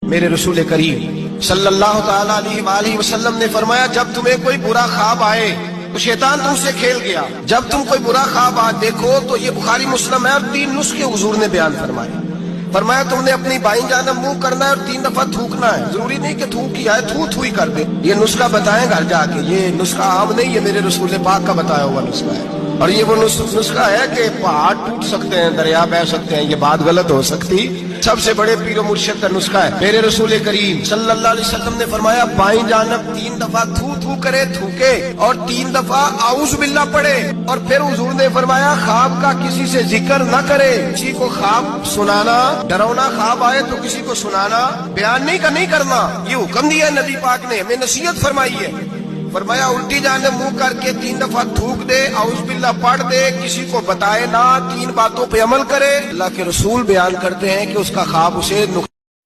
मेरे रसूल करीम सल्लल्लाहु तआला अलैहि वसल्लम ने फरमाया, जब तुम्हें कोई बुरा ख्वाब आए तो शैतान तुमसे खेल गया। जब तुम कोई बुरा ख्वाब देखो तो ये बुखारी मुस्लिम है और 3 नुस्खे हुजूर ने बयान फरमाए। फरमाया तुमने अपनी बाईं जानब मुंह करना है और 3 दफा थूकना है। जरूरी नहीं कि थूक किया है, थू ही कर दे। ये नुस्खा बताएं घर जाके। ये नुस्खा आम नहीं, ये मेरे रसूल पाक का बताया हुआ नुस्खा है। और ये वो नुस्खा है कि पहाड़ टूट सकते हैं, दरिया बह सकते हैं, ये बात गलत हो सकती। सबसे बड़े पीरो मुर्शिद का नुस्खा है। मेरे रसूल करीम सल्लल्लाहु अलैहि वसल्लम ने फरमाया, बाईं जानब 3 दफा थू करे, थूके और 3 दफा आऊज़ बिल्लाह पढ़े। और फिर हुजूर ने फरमाया, ख्वाब का किसी से जिक्र न करे। किसी को ख्वाब सुनाना, डरावना ख्वाब आए तो किसी को सुनाना, बयान नहीं करना। ये हुक्म दिया नबी पाक ने, हमें नसीहत फरमाई है। फरमाया उल्टी जानब मुंह करके 3 दफा थूक दे, आऊज़ बिल्लाह पढ़ दे, किसी को बताए ना, 3 बातों पे अमल करे। अल्लाह के रसूल बयान करते हैं कि उसका ख्वाब उसे